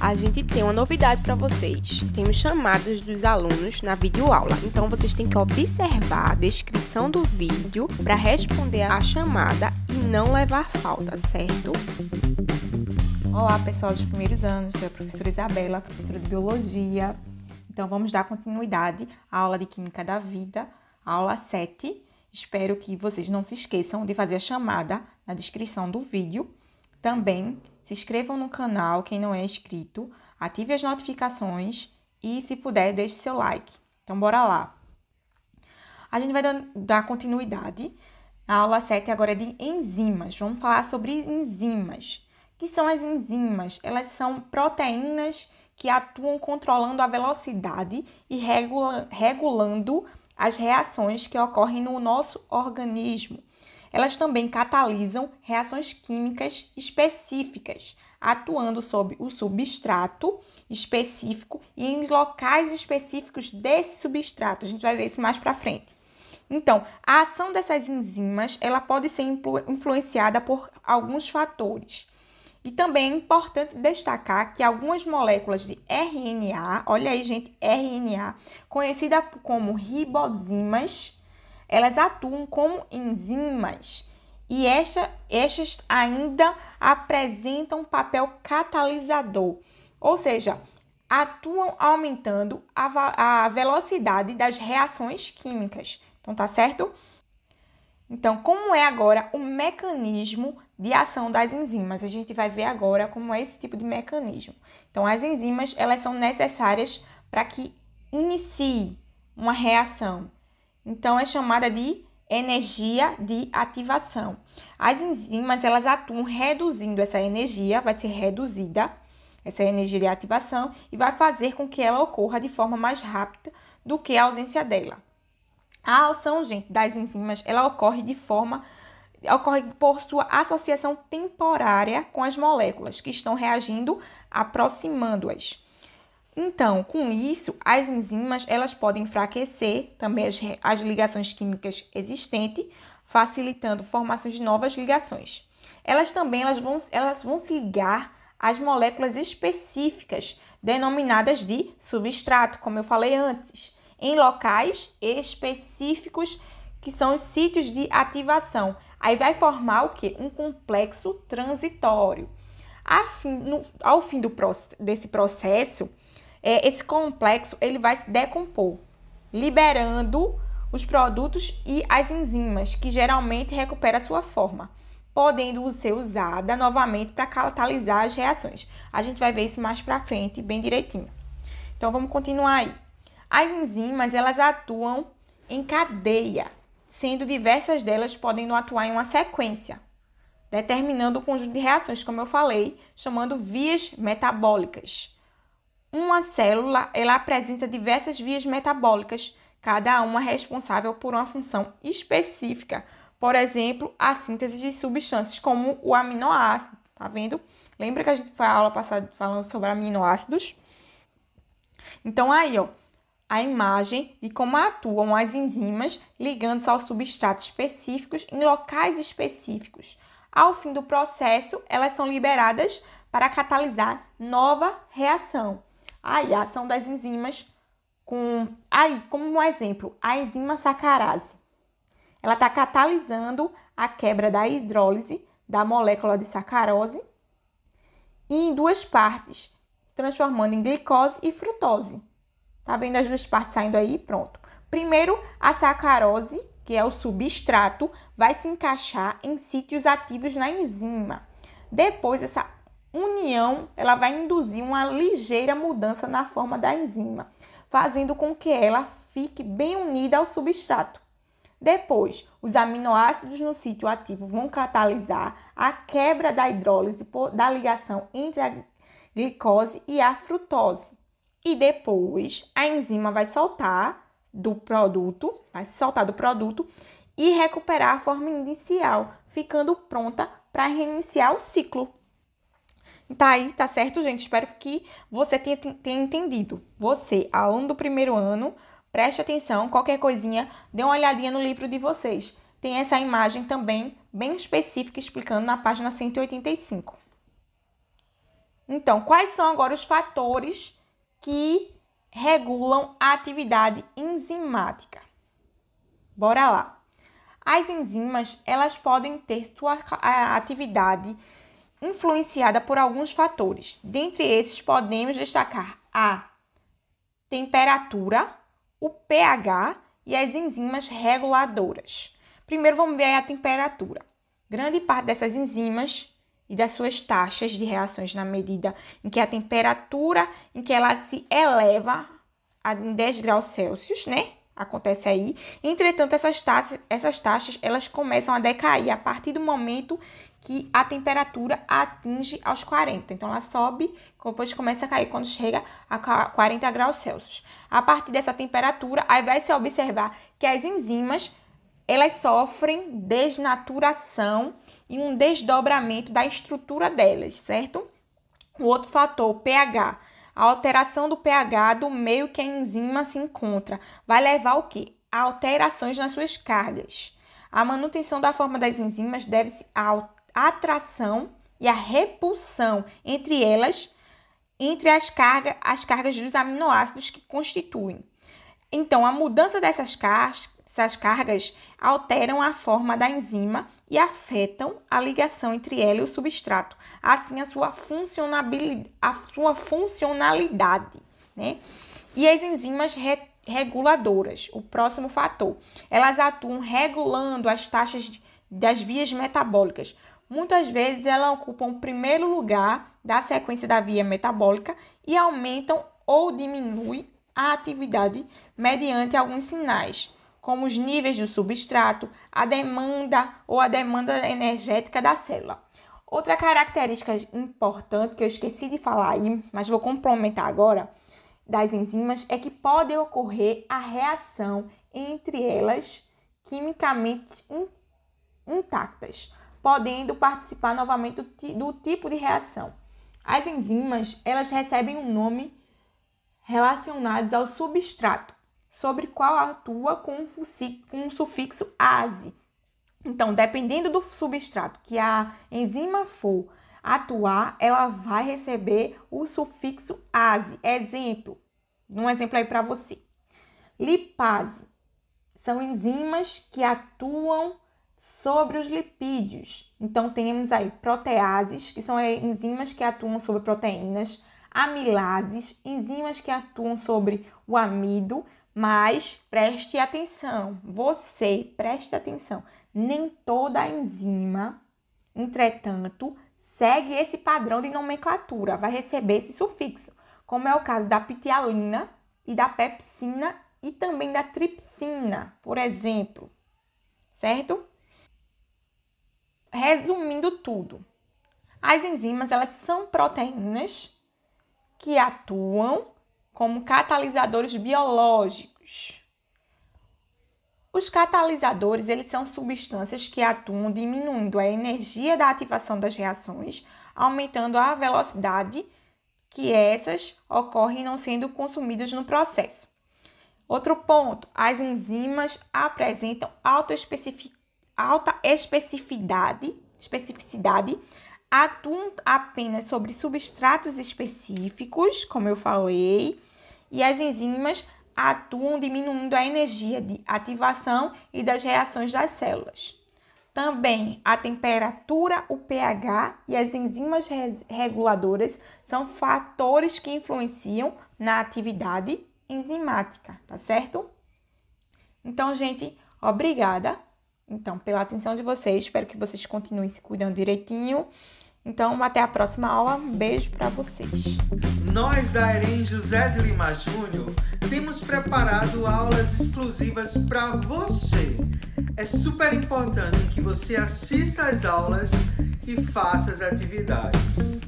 a gente tem uma novidade para vocês. Temos chamadas dos alunos na videoaula. Então, vocês têm que observar a descrição do vídeo para responder a chamada e não levar falta, certo? Olá, pessoal dos primeiros anos. Sou a professora Isabela, professora de Biologia. Então, vamos dar continuidade à aula de Química da Vida, aula 7. Espero que vocês não se esqueçam de fazer a chamada na descrição do vídeo. Também se inscrevam no canal, quem não é inscrito, ative as notificações e, se puder, deixe seu like. Então, bora lá. A gente vai dar continuidade. A aula 7 agora é de enzimas. Vamos falar sobre enzimas. O que são as enzimas? Elas são proteínas que atuam controlando a velocidade e regulando as reações que ocorrem no nosso organismo. Elas também catalisam reações químicas específicas, atuando sob o substrato específico e em locais específicos desse substrato. A gente vai ver isso mais para frente. Então, a ação dessas enzimas, ela pode ser influenciada por alguns fatores. E também é importante destacar que algumas moléculas de RNA, olha aí, gente, RNA, conhecida como ribozimas, elas atuam como enzimas e estas ainda apresentam papel catalisador, ou seja, atuam aumentando a velocidade das reações químicas. Então, tá certo? Então, como é agora o mecanismo de ação das enzimas? A gente vai ver agora como é esse tipo de mecanismo. Então, as enzimas, elas são necessárias para que inicie uma reação. Então, é chamada de energia de ativação. As enzimas, elas atuam reduzindo essa energia, vai ser reduzida, essa energia de ativação, e vai fazer com que ela ocorra de forma mais rápida do que a ausência dela. A ação, gente, das enzimas, ela ocorre por sua associação temporária com as moléculas que estão reagindo, aproximando-as. Então, com isso, as enzimas, elas podem enfraquecer também as ligações químicas existentes, facilitando formações de novas ligações. Elas vão se ligar às moléculas específicas, denominadas de substrato, como eu falei antes, em locais específicos que são os sítios de ativação. Aí vai formar o quê? Um complexo transitório. Ao fim desse processo, esse complexo ele vai se decompor, liberando os produtos e as enzimas, que geralmente recupera sua forma, podendo ser usada novamente para catalisar as reações. A gente vai ver isso mais para frente, bem direitinho. Então, vamos continuar aí. As enzimas, elas atuam em cadeia, sendo diversas delas podendo atuar em uma sequência, determinando o conjunto de reações, como eu falei, chamando vias metabólicas. Uma célula, ela apresenta diversas vias metabólicas, cada uma responsável por uma função específica. Por exemplo, a síntese de substâncias como o aminoácido, tá vendo? Lembra que a gente foi a aula passada falando sobre aminoácidos? Então, aí, ó, a imagem de como atuam as enzimas ligando-se aos substratos específicos em locais específicos. Ao fim do processo, elas são liberadas para catalisar nova reação. Aí, a ação das enzimas como um exemplo, a enzima sacarase. Ela está catalisando a quebra da hidrólise da molécula de sacarose em duas partes, transformando em glicose e frutose. Tá vendo as duas partes saindo aí? Pronto. Primeiro, a sacarose, que é o substrato, vai se encaixar em sítios ativos na enzima. Depois, essa união, ela vai induzir uma ligeira mudança na forma da enzima, fazendo com que ela fique bem unida ao substrato. Depois, os aminoácidos no sítio ativo vão catalisar a quebra da hidrólise da ligação entre a glicose e a frutose. E depois, a enzima vai soltar do produto e recuperar a forma inicial, ficando pronta para reiniciar o ciclo. Tá aí, tá certo, gente? Espero que você tenha entendido. Você, aluno do primeiro ano, preste atenção, qualquer coisinha, dê uma olhadinha no livro de vocês. Tem essa imagem também, bem específica, explicando na página 185. Então, quais são agora os fatores que regulam a atividade enzimática? Bora lá. As enzimas, elas podem ter sua atividade influenciada por alguns fatores. Dentre esses, podemos destacar a temperatura, o pH e as enzimas reguladoras. Primeiro, vamos ver a temperatura. Grande parte dessas enzimas e das suas taxas de reações na medida em que a temperatura em que ela se eleva a 10 graus Celsius, né? Acontece aí. Entretanto, essas taxas elas começam a decair a partir do momento que a temperatura atinge aos 40. Então, ela sobe, depois começa a cair quando chega a 40 graus Celsius. A partir dessa temperatura, aí vai se observar que as enzimas elas sofrem desnaturação e um desdobramento da estrutura delas, certo? O outro fator, o pH. A alteração do pH do meio que a enzima se encontra vai levar o quê? A alterações nas suas cargas. A manutenção da forma das enzimas deve-se à atração e à repulsão entre elas, entre as cargas dos aminoácidos que constituem. Então, a mudança dessas cargas alteram a forma da enzima e afetam a ligação entre ela e o substrato, assim a sua funcionalidade, né? E as enzimas reguladoras, o próximo fator, elas atuam regulando as taxas das vias metabólicas. Muitas vezes elas ocupam o primeiro lugar da sequência da via metabólica e aumentam ou diminuem a atividade mediante alguns sinais, como os níveis do substrato, a demanda energética da célula. Outra característica importante que eu esqueci de falar aí, mas vou complementar agora, das enzimas, é que pode ocorrer a reação entre elas quimicamente intactas, podendo participar novamente do tipo de reação. As enzimas, elas recebem um nome relacionados ao substrato, sobre qual atua com um sufixo ase. Então, dependendo do substrato que a enzima for atuar, ela vai receber o sufixo ase. Um exemplo aí para você. Lipase são enzimas que atuam sobre os lipídios. Então, temos aí proteases, que são enzimas que atuam sobre proteínas, amilases, enzimas que atuam sobre o amido, mas preste atenção, preste atenção, nem toda enzima, entretanto, segue esse padrão de nomenclatura, vai receber esse sufixo, como é o caso da ptialina e da pepsina e também da tripsina, por exemplo, certo? Resumindo tudo, as enzimas elas são proteínas que atuam como catalisadores biológicos. Os catalisadores, eles são substâncias que atuam diminuindo a energia da ativação das reações, aumentando a velocidade que essas ocorrem não sendo consumidas no processo. Outro ponto, as enzimas apresentam alta especificidade, atuam apenas sobre substratos específicos, como eu falei, e as enzimas atuam diminuindo a energia de ativação e das reações das células. Também a temperatura, o pH e as enzimas reguladoras são fatores que influenciam na atividade enzimática, tá certo? Então, gente, obrigada pela atenção de vocês. Espero que vocês continuem se cuidando direitinho. Então, até a próxima aula. Um beijo para vocês. Nós da EREM José de Lima Júnior temos preparado aulas exclusivas para você. É super importante que você assista às aulas e faça as atividades.